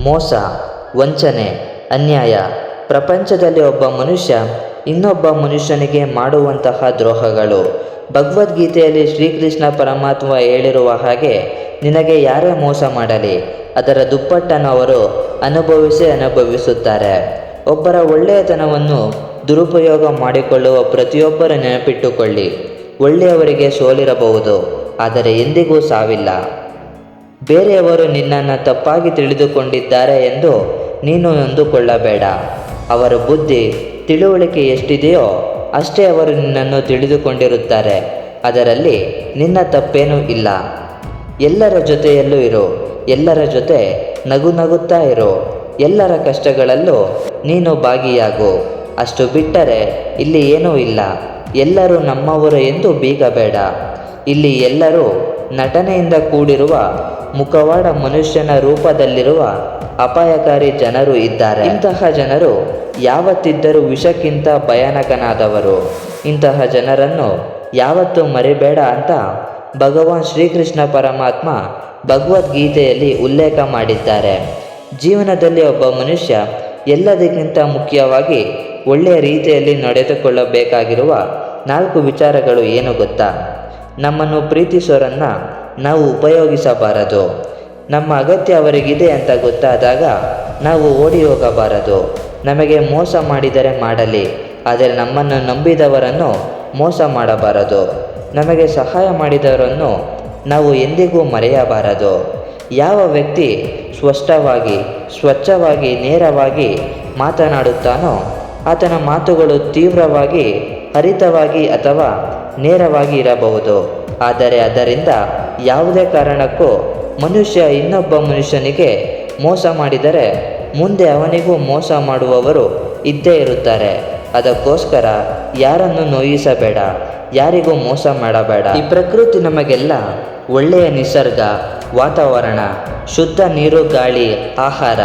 ಮೋಸ, ವಂಚನೆ, ಅನ್ಯಾಯ. ಪ್ರಪಂಚದಲ್ಲಿ ಒಬ್ಬ ಮನುಷ್ಯ ಇನ್ನೊಬ್ಬ ಮನುಷ್ಯನಿಗೆ ಮಾಡುವಂತಹ ದ್ರೋಹಗಳು. ಭಗವದ್ಗೀತೆಯಲ್ಲಿ ಶ್ರೀಕೃಷ್ಣ ಪರಮಾತ್ಮ ಹೇಳಿರುವ ಹಾಗೆ, ನಿನಗೆ ಯಾರೇ ಮೋಸ ಮಾಡಲಿ ಅದರ ದುಪ್ಪಟ್ಟನ್ನು ಅವರು ಅನುಭವಿಸುತ್ತಾರೆ. ಒಬ್ಬರ ಒಳ್ಳೆಯತನವನ್ನು ದುರುಪಯೋಗ ಮಾಡಿಕೊಳ್ಳುವ ಪ್ರತಿಯೊಬ್ಬರ ನೆನಪಿಟ್ಟುಕೊಳ್ಳಿ, ಒಳ್ಳೆಯವರಿಗೆ ಸೋಲಿರಬಹುದು, ಆದರೆ ಎಂದಿಗೂ ಸಾವಿಲ್ಲ. ಬೇರೆಯವರು ನಿನ್ನನ್ನು ತಪ್ಪಾಗಿ ತಿಳಿದುಕೊಂಡಿದ್ದಾರೆ ಎಂದು ನೀನು ನೊಂದುಕೊಳ್ಳಬೇಡ. ಅವರ ಬುದ್ಧಿ, ತಿಳುವಳಿಕೆ ಎಷ್ಟಿದೆಯೋ ಅಷ್ಟೇ ಅವರು ನಿನ್ನನ್ನು ತಿಳಿದುಕೊಂಡಿರುತ್ತಾರೆ. ಅದರಲ್ಲಿ ನಿನ್ನ ತಪ್ಪೇನೂ ಇಲ್ಲ. ಎಲ್ಲರ ಜೊತೆಯಲ್ಲೂ ಇರು, ಎಲ್ಲರ ಜೊತೆ ನಗುತ್ತಾ ಇರು, ಎಲ್ಲರ ಕಷ್ಟಗಳಲ್ಲೂ ನೀನು ಭಾಗಿಯಾಗು. ಅಷ್ಟು ಬಿಟ್ಟರೆ ಇಲ್ಲಿ ಏನೂ ಇಲ್ಲ. ಎಲ್ಲರೂ ನಮ್ಮವರು ಎಂದು ಬೀಗಬೇಡ. ಇಲ್ಲಿ ಎಲ್ಲರೂ ನಟನೆಯಿಂದ ಕೂಡಿರುವ ಮುಖವಾಡ ಮನುಷ್ಯನ ರೂಪದಲ್ಲಿರುವ ಅಪಾಯಕಾರಿ ಜನರು ಇದ್ದಾರೆ. ಇಂತಹ ಜನರು ಯಾವತ್ತಿದ್ದರೂ ವಿಷಕ್ಕಿಂತ ಭಯಾನಕನಾದವರು. ಇಂತಹ ಜನರನ್ನು ಯಾವತ್ತೂ ಮರಿಬೇಡ ಅಂತ ಭಗವಾನ್ ಶ್ರೀಕೃಷ್ಣ ಪರಮಾತ್ಮ ಭಗವದ್ಗೀತೆಯಲ್ಲಿ ಉಲ್ಲೇಖ ಮಾಡಿದ್ದಾರೆ. ಜೀವನದಲ್ಲಿ ಒಬ್ಬ ಮನುಷ್ಯ ಎಲ್ಲದಕ್ಕಿಂತ ಮುಖ್ಯವಾಗಿ ಒಳ್ಳೆಯ ರೀತಿಯಲ್ಲಿ ನಡೆದುಕೊಳ್ಳಬೇಕಾಗಿರುವ 4 ವಿಚಾರಗಳು ಏನು ಗೊತ್ತಾ? ನಮ್ಮನ್ನು ಪ್ರೀತಿಸೋರನ್ನು ನಾವು ಉಪಯೋಗಿಸಬಾರದು. ನಮ್ಮ ಅಗತ್ಯ ಅವರಿಗಿದೆ ಅಂತ ಗೊತ್ತಾದಾಗ ನಾವು ಓಡಿ ಹೋಗಬಾರದು. ನಮಗೆ ಮೋಸ ಮಾಡಿದರೆ ಮಾಡಲಿ, ಆದರೆ ನಮ್ಮನ್ನು ನಂಬಿದವರನ್ನು ಮೋಸ ಮಾಡಬಾರದು. ನಮಗೆ ಸಹಾಯ ಮಾಡಿದವರನ್ನು ನಾವು ಎಂದಿಗೂ ಮರೆಯಬಾರದು. ಯಾವ ವ್ಯಕ್ತಿ ಸ್ಪಷ್ಟವಾಗಿ, ಸ್ವಚ್ಛವಾಗಿ, ನೇರವಾಗಿ ಮಾತನಾಡುತ್ತಾನೋ ಆತನ ಮಾತುಗಳು ತೀವ್ರವಾಗಿ, ಹರಿತವಾಗಿ ಅಥವಾ ನೇರವಾಗಿ ಇರಬಹುದು. ಆದರೆ ಅದರಿಂದ ಯಾವುದೇ ಕಾರಣಕ್ಕೂ ಮನುಷ್ಯ ಇನ್ನೊಬ್ಬ ಮನುಷ್ಯನಿಗೆ ಮೋಸ ಮಾಡಿದರೆ ಮುಂದೆ ಅವನಿಗೂ ಮೋಸ ಮಾಡುವವರು ಇದ್ದೇ ಇರುತ್ತಾರೆ. ಅದಕ್ಕೋಸ್ಕರ ಯಾರನ್ನು ನೋಯಿಸಬೇಡ, ಯಾರಿಗೂ ಮೋಸ ಮಾಡಬೇಡ. ಈ ಪ್ರಕೃತಿ ನಮಗೆಲ್ಲ ಒಳ್ಳೆಯ ನಿಸರ್ಗ, ವಾತಾವರಣ, ಶುದ್ಧ ನೀರು, ಗಾಳಿ, ಆಹಾರ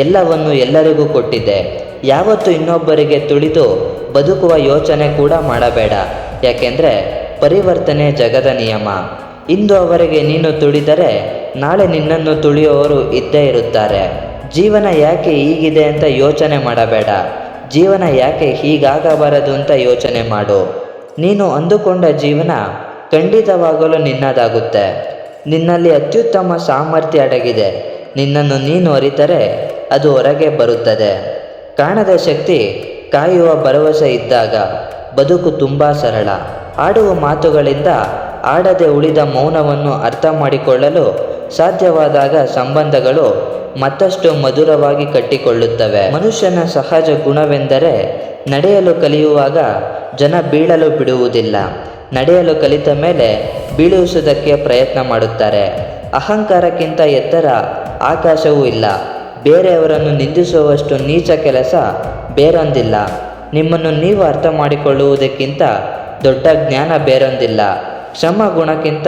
ಎಲ್ಲವನ್ನು ಎಲ್ಲರಿಗೂ ಕೊಟ್ಟಿದೆ. ಯಾವತ್ತೂ ಇನ್ನೊಬ್ಬರಿಗೆ ತುಳಿದು ಬದುಕುವ ಯೋಚನೆ ಕೂಡ ಮಾಡಬೇಡ. ಯಾಕೆಂದರೆ ಪರಿವರ್ತನೆ ಜಗದ ನಿಯಮ. ಇಂದು ಅವರಿಗೆ ನೀನು ತುಳಿದರೆ ನಾಳೆ ನಿನ್ನನ್ನು ತುಳಿಯುವವರು ಇದ್ದೇ ಇರುತ್ತಾರೆ. ಜೀವನ ಯಾಕೆ ಹೀಗಿದೆ ಅಂತ ಯೋಚನೆ ಮಾಡಬೇಡ. ಜೀವನ ಯಾಕೆ ಹೀಗಾಗಬಾರದು ಅಂತ ಯೋಚನೆ ಮಾಡು. ನೀನು ಅಂದುಕೊಂಡ ಜೀವನ ಖಂಡಿತವಾಗಲು ನಿನ್ನದಾಗುತ್ತೆ. ನಿನ್ನಲ್ಲಿ ಅತ್ಯುತ್ತಮ ಸಾಮರ್ಥ್ಯ ಅಡಗಿದೆ. ನಿನ್ನನ್ನು ನೀನು ಅರಿತರೆ ಅದು ಹೊರಗೆ ಬರುತ್ತದೆ. ಕಾಣದ ಶಕ್ತಿ, ಕಾಯುವ ಭರವಸೆ ಇದ್ದಾಗ ಬದುಕು ತುಂಬ ಸರಳ. ಆಡುವ ಮಾತುಗಳಿಂದ ಆಡದೆ ಉಳಿದ ಮೌನವನ್ನು ಅರ್ಥ ಮಾಡಿಕೊಳ್ಳಲು ಸಾಧ್ಯವಾದಾಗ ಸಂಬಂಧಗಳು ಮತ್ತಷ್ಟು ಮಧುರವಾಗಿ ಕಟ್ಟಿಕೊಳ್ಳುತ್ತವೆ. ಮನುಷ್ಯನ ಸಹಜ ಗುಣವೆಂದರೆ ನಡೆಯಲು ಕಲಿಯುವಾಗ ಜನ ಬೀಳಲು ಬಿಡುವುದಿಲ್ಲ. ನಡೆಯಲು ಕಲಿತ ಮೇಲೆ ಬೀಳಿಸುವುದಕ್ಕೆ ಪ್ರಯತ್ನ ಮಾಡುತ್ತಾರೆ. ಅಹಂಕಾರಕ್ಕಿಂತ ಎತ್ತರ ಆಕಾಶವೂ ಇಲ್ಲ. ಬೇರೆಯವರನ್ನು ನಿಂದಿಸುವಷ್ಟು ನೀಚ ಕೆಲಸ ಬೇರೊಂದಿಲ್ಲ. ನಿಮ್ಮನ್ನು ನೀವು ಅರ್ಥ ಮಾಡಿಕೊಳ್ಳುವುದಕ್ಕಿಂತ ದೊಡ್ಡ ಜ್ಞಾನ ಬೇರೊಂದಿಲ್ಲ. ಕ್ಷಮ ಗುಣಕ್ಕಿಂತ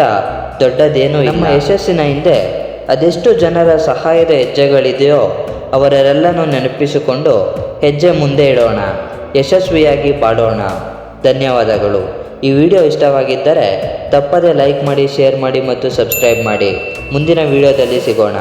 ದೊಡ್ಡದೇನೂ ಇಲ್ಲ. ನಮ್ಮ ಯಶಸ್ಸಿನ ಹಿಂದೆ ಅದೆಷ್ಟು ಜನರ ಸಹಾಯದ ಹೆಜ್ಜೆಗಳಿದೆಯೋ ಅವರೆಲ್ಲನೂ ನೆನಪಿಸಿಕೊಂಡು ಹೆಜ್ಜೆ ಮುಂದೆ ಇಡೋಣ, ಯಶಸ್ವಿಯಾಗಿ ಬಾಳೋಣ. ಧನ್ಯವಾದಗಳು. ಈ ವಿಡಿಯೋ ಇಷ್ಟವಾಗಿದ್ದರೆ ತಪ್ಪದೇ ಲೈಕ್ ಮಾಡಿ, ಶೇರ್ ಮಾಡಿ ಮತ್ತು ಸಬ್ಸ್ಕ್ರೈಬ್ ಮಾಡಿ. ಮುಂದಿನ ವಿಡಿಯೋದಲ್ಲಿ ಸಿಗೋಣ.